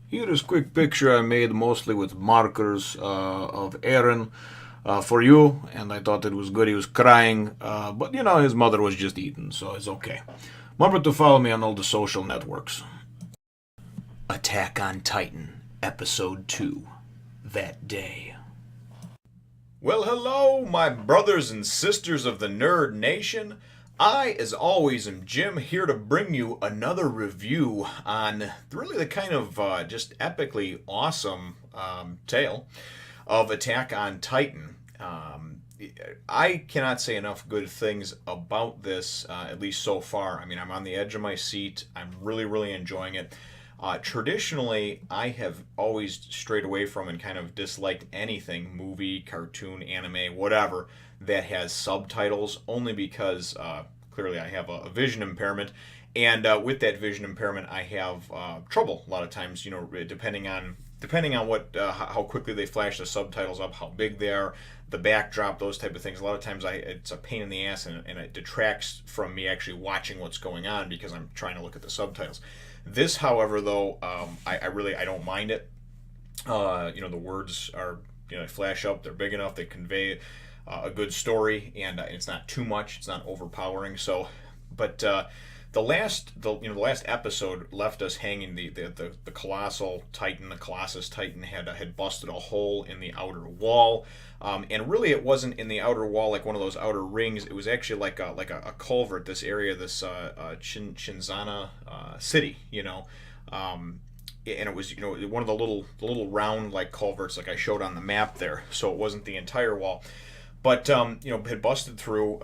Here is a quick picture I made mostly with markers of Eren for you, and I thought it was good. He was crying, but his mother was just eating, so it's okay. Remember to follow me on all the social networks. Attack on Titan, Episode 2, That Day. Well, hello, my brothers and sisters of the Nerd Nation. I, as always, am Jim, here to bring you another review on really the kind of just epically awesome tale of Attack on Titan. I cannot say enough good things about this, at least so far. I mean, I'm on the edge of my seat. I'm really, really enjoying it. Traditionally, I have always strayed away from and kind of disliked anything movie, cartoon, anime, whatever that has subtitles, only because clearly I have a vision impairment. And with that vision impairment, I have trouble a lot of times, depending on what how quickly they flash the subtitles up, how big they are, the backdrop, those type of things. A lot of times it's a pain in the ass, and it detracts from me actually watching what's going on because I'm trying to look at the subtitles. This, however, though, I don't mind it. The words are, they flash up, they're big enough, they convey a good story, and it's not too much, it's not overpowering. So, but the last episode left us hanging. The colossal titan, the colossus titan, had busted a hole in the outer wall, and really it wasn't in the outer wall like one of those outer rings. It was actually like a culvert. This area, this Shinzana city, and it was one of the little round like culverts like I showed on the map there. So it wasn't the entire wall, but had busted through.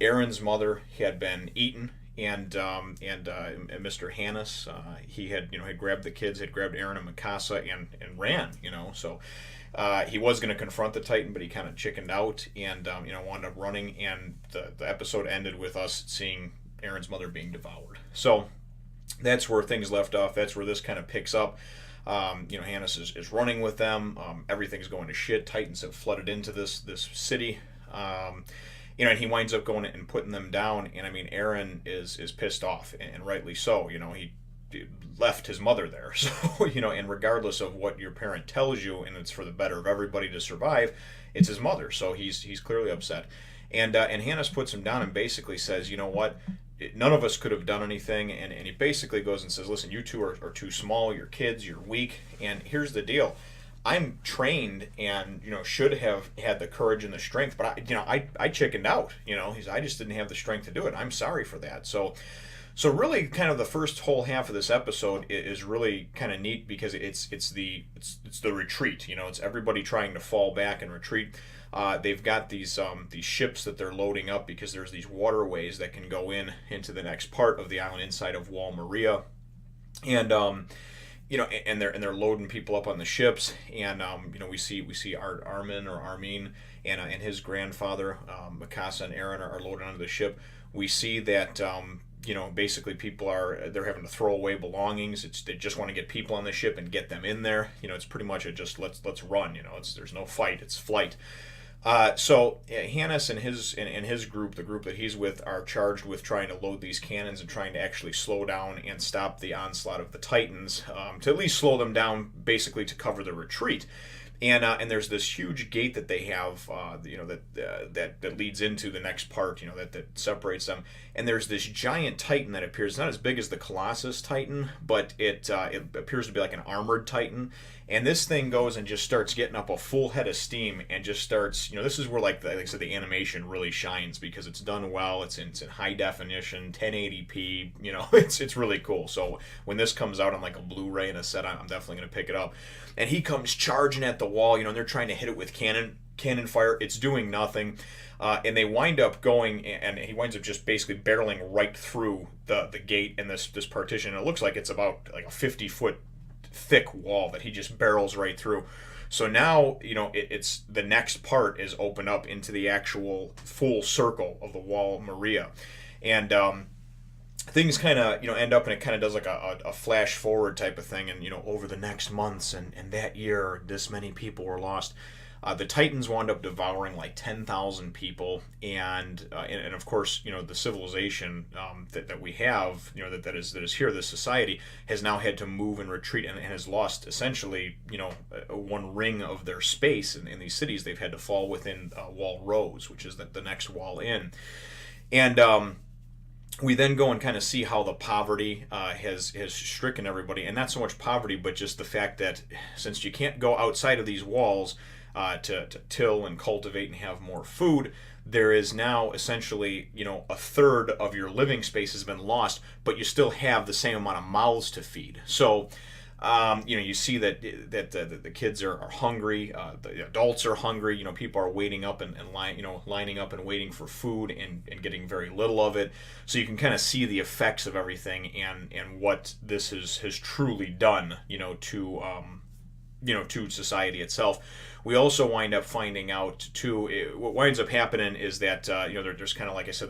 Eren's mother had been eaten, and Mr. Hannes, he had grabbed the kids, had grabbed Eren and Mikasa, and ran. So he was going to confront the Titan, but he kind of chickened out, and wound up running. And the episode ended with us seeing Eren's mother being devoured. So that's where things left off. That's where this kind of picks up. Hannes is running with them. Everything's going to shit. Titans have flooded into this city. And he winds up going and putting them down. And I mean, Eren is pissed off, and rightly so. He left his mother there. So, and regardless of what your parent tells you, and it's for the better of everybody to survive, it's his mother. So he's clearly upset. And Hannes puts him down and basically says, you know what? None of us could have done anything. And he basically goes and says, listen, you two are too small. You're kids. You're weak. And here's the deal. I'm trained and should have had the courage and the strength, but I chickened out. I just didn't have the strength to do it. I'm sorry for that. So really, kind of the first whole half of this episode is really kind of neat because it's the retreat. It's everybody trying to fall back and retreat. They've got these ships that they're loading up because there's these waterways that can go into the next part of the island inside of Wall Maria, and and they're loading people up on the ships, and we see Armin or Armin and his grandfather, Mikasa and Eren are loaded onto the ship. We see that basically they're having to throw away belongings. They just want to get people on the ship and get them in there. It's pretty much a just let's run. There's no fight, it's flight. So Hannes and his group, the group that he's with, are charged with trying to load these cannons and trying to actually slow down and stop the onslaught of the Titans, to at least slow them down, basically to cover the retreat. And there's this huge gate that they have, that leads into the next part, that separates them. And there's this giant Titan that appears, not as big as the Colossus Titan, but it appears to be like an armored Titan. And this thing goes and just starts getting up a full head of steam and just starts, this is where, like I said, the animation really shines because it's done well. It's in high definition, 1080p. It's really cool. So when this comes out on like a Blu-ray and a set, I'm definitely going to pick it up. And he comes charging at the wall, and they're trying to hit it with cannon fire. It's doing nothing. And they wind up going, and he winds up just basically barreling right through the gate and this partition. And it looks like it's about like a 50-foot thick wall that he just barrels right through. So now, it's the next part is open up into the actual full circle of the Wall Maria. And things kind of end up, and it kind of does like a flash forward type of thing, and over the next months and that year this many people were lost. The Titans wound up devouring like 10,000 people, and of course, the civilization that we have, that is here, this society has now had to move and retreat, and has lost essentially, one ring of their space in these cities. They've had to fall within Wall Rosé, which is the next wall in, and we then go and kind of see how the poverty has stricken everybody, and not so much poverty, but just the fact that since you can't go outside of these walls to till and cultivate and have more food, there is now essentially, a third of your living space has been lost, but you still have the same amount of mouths to feed. So you see that the kids are hungry, the adults are hungry. People are waiting up and lining up and waiting for food and getting very little of it. So you can kind of see the effects of everything and what this has truly done, to society itself. We also wind up finding out too. What winds up happening is that there's kind of, like I said,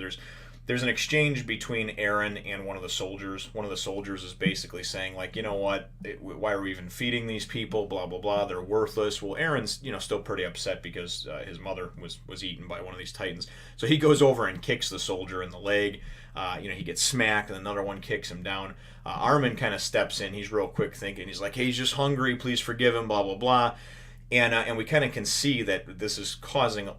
there's an exchange between Eren and one of the soldiers. One of the soldiers is basically saying, like, you know what, why are we even feeding these people? Blah blah blah. They're worthless. Well, Eren's still pretty upset because his mother was eaten by one of these Titans. So he goes over and kicks the soldier in the leg. He gets smacked, and another one kicks him down. Armin kind of steps in. He's real quick thinking. He's like, hey, he's just hungry. Please forgive him. Blah blah blah. And we kind of can see that this is causing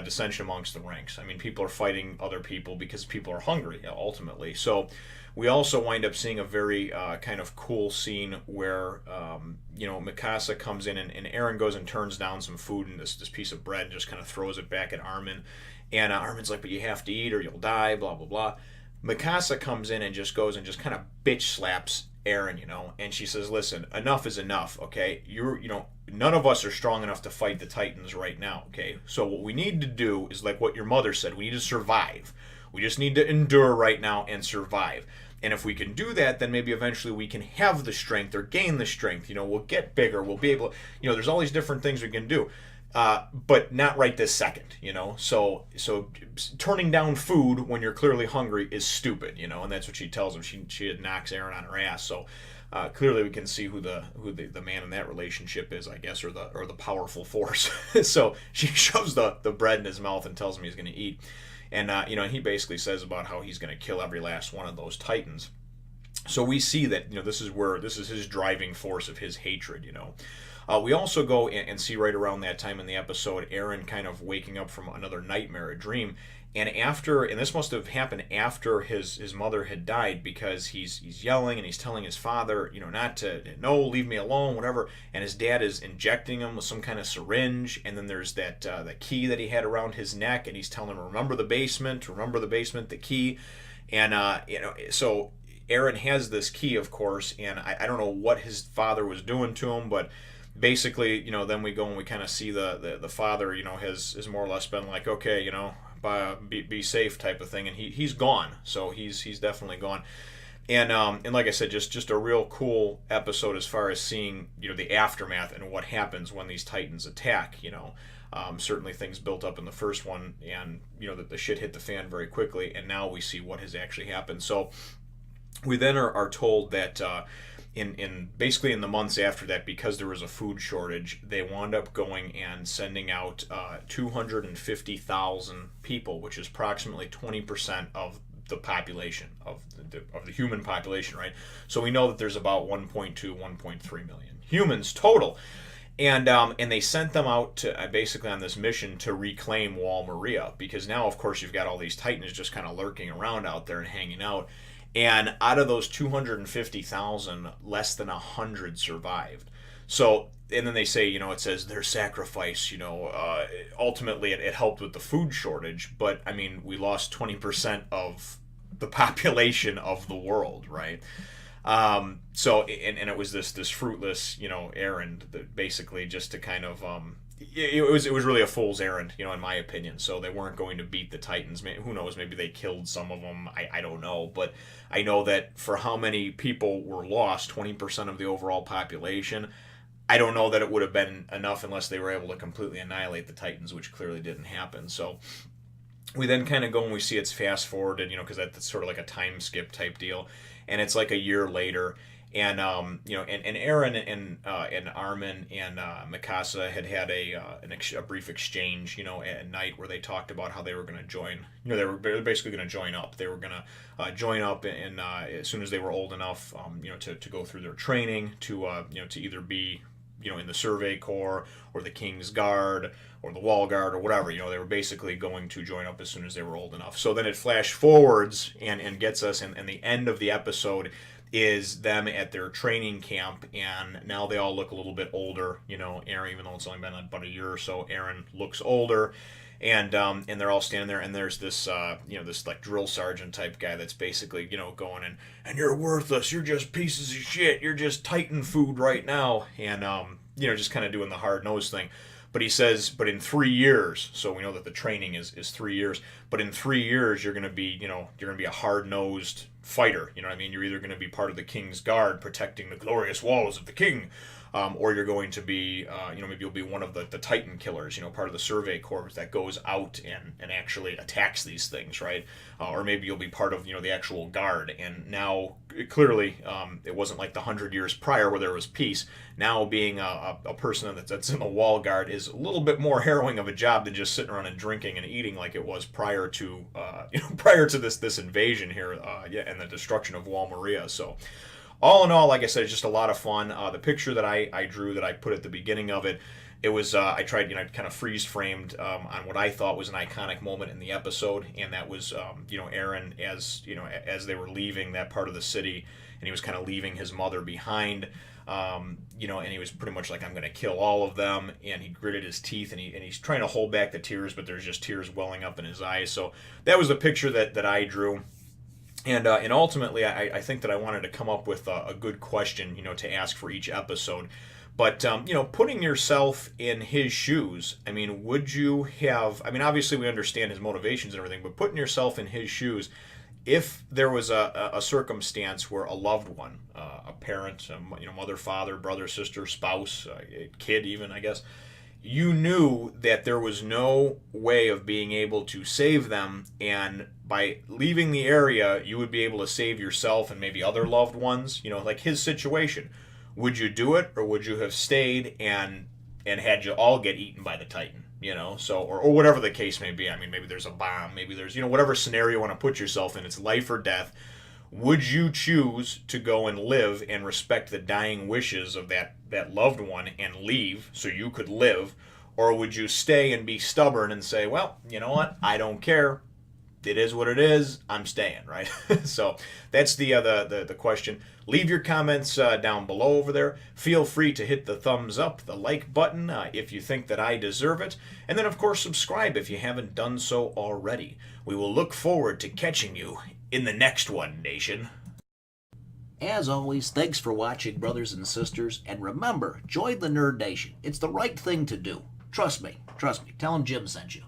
dissension amongst the ranks. I mean, people are fighting other people because people are hungry, ultimately. So we also wind up seeing a very kind of cool scene where Mikasa comes in, and Eren goes and turns down some food and this piece of bread and just kind of throws it back at Armin. And Armin's like, but you have to eat or you'll die, blah blah blah. Mikasa comes in and just goes and just kind of bitch slaps Eren, and she says, listen, enough is enough, okay? None of us are strong enough to fight the Titans right now, okay? So what we need to do is like what your mother said. We need to survive. We just need to endure right now and survive. And if we can do that, then maybe eventually we can have the strength or gain the strength. We'll get bigger. We'll be able to, there's all these different things we can do. But not right this second, So turning down food when you're clearly hungry is stupid, and that's what she tells him. She knocks Eren on her ass. So clearly we can see who the man in that relationship is, I guess, or the powerful force. So she shoves the bread in his mouth and tells him he's going to eat, and he basically says about how he's going to kill every last one of those Titans. So we see that this is his driving force of his hatred. We also go and see right around that time in the episode Eren kind of waking up from another nightmare, a dream, and this must have happened after his mother had died, because he's yelling and he's telling his father, not to, no, leave me alone, whatever, and his dad is injecting him with some kind of syringe, and then there's that the key that he had around his neck, and he's telling him, remember the basement, the key, and so Eren has this key, of course, and I don't know what his father was doing to him, but basically, then we go and we kind of see the father, has more or less been like, okay, be safe type of thing, and he's gone. So he's definitely gone. And like I said, just a real cool episode as far as seeing the aftermath and what happens when these Titans attack. Certainly things built up in the first one, and that the shit hit the fan very quickly, and now we see what has actually happened. So we then are told that. Basically in the months after that, because there was a food shortage, they wound up going and sending out 250,000 people, which is approximately 20% of the population of the human population, right? So we know that there's about 1.2, 1.3 million humans total, and they sent them out to basically on this mission to reclaim Wall Maria, because now, of course, you've got all these Titans just kind of lurking around out there and hanging out. And out of those 250,000, less than 100 survived. So, and then they say, it says their sacrifice, ultimately it helped with the food shortage. But, I mean, we lost 20% of the population of the world, right? So, and it was this fruitless, errand that basically just to kind of... It was really a fool's errand, in my opinion. So they weren't going to beat the Titans. Who knows? Maybe they killed some of them. I don't know. But I know that for how many people were lost, 20% of the overall population, I don't know that it would have been enough unless they were able to completely annihilate the Titans, which clearly didn't happen. So we then kind of go and we see it's fast forwarded, because that's sort of like a time skip type deal. And it's like a year later. And Eren and Armin and Mikasa had a brief exchange, at night where they talked about how they were going to join. They were basically going to join up. They were going to join up, and as soon as they were old enough, to go through their training to either be in the Survey Corps or the King's Guard or the Wall Guard or whatever. They were basically going to join up as soon as they were old enough. So then it flash forwards and gets us, and the end of the episode is them at their training camp, and now they all look a little bit older. Eren, even though it's only been about a year or so, Eren looks older. And they're all standing there, and there's this this like drill sergeant type guy that's basically going and you're worthless, you're just pieces of shit, you're just Titan food right now, and just kind of doing the hard nosed thing. But he says, but in 3 years, so we know that the training is 3 years. But in 3 years, you're going to be a hard nosed fighter. You know what I mean? You're either going to be part of the King's Guard, protecting the glorious walls of the king, or you're going to be, maybe you'll be one of the Titan killers, part of the Survey Corps that goes out and actually attacks these things, right? Or maybe you'll be part of, the actual guard. And now, clearly, it wasn't like the 100 years prior where there was peace. Now, being a person that's in the Wall Guard is a little bit more harrowing of a job than just sitting around and drinking and eating like it was prior to this invasion here, and the destruction of Wall Maria. So, all in all, like I said, it's just a lot of fun. The picture that I drew, that I put at the beginning of it, it was I tried kind of freeze framed on what I thought was an iconic moment in the episode, and that was Eren as they were leaving that part of the city, and he was kind of leaving his mother behind. And he was pretty much like, I'm going to kill all of them, and he gritted his teeth, and he's trying to hold back the tears, but there's just tears welling up in his eyes. So that was the picture that I drew. And ultimately, I think that I wanted to come up with a good question, to ask for each episode. But, putting yourself in his shoes, I mean, would you have, I mean, obviously we understand his motivations and everything, but putting yourself in his shoes, if there was a circumstance where a loved one, a parent, mother, father, brother, sister, spouse, a kid even, I guess, you knew that there was no way of being able to save them, and by leaving the area, you would be able to save yourself and maybe other loved ones, like his situation. Would you do it, or would you have stayed and had you all get eaten by the Titan? So, or whatever the case may be. I mean, maybe there's a bomb, maybe there's, whatever scenario you want to put yourself in, it's life or death. Would you choose to go and live and respect the dying wishes of that loved one and leave so you could live? Or would you stay and be stubborn and say, well, you know what, I don't care. It is what it is. I'm staying, right? So that's the question. Leave your comments down below over there. Feel free to hit the thumbs up, the like button, if you think that I deserve it. And then, of course, subscribe if you haven't done so already. We will look forward to catching you in the next one, Nation. As always, thanks for watching, brothers and sisters. And remember, join the Nerd Nation. It's the right thing to do. Trust me. Tell them Jim sent you.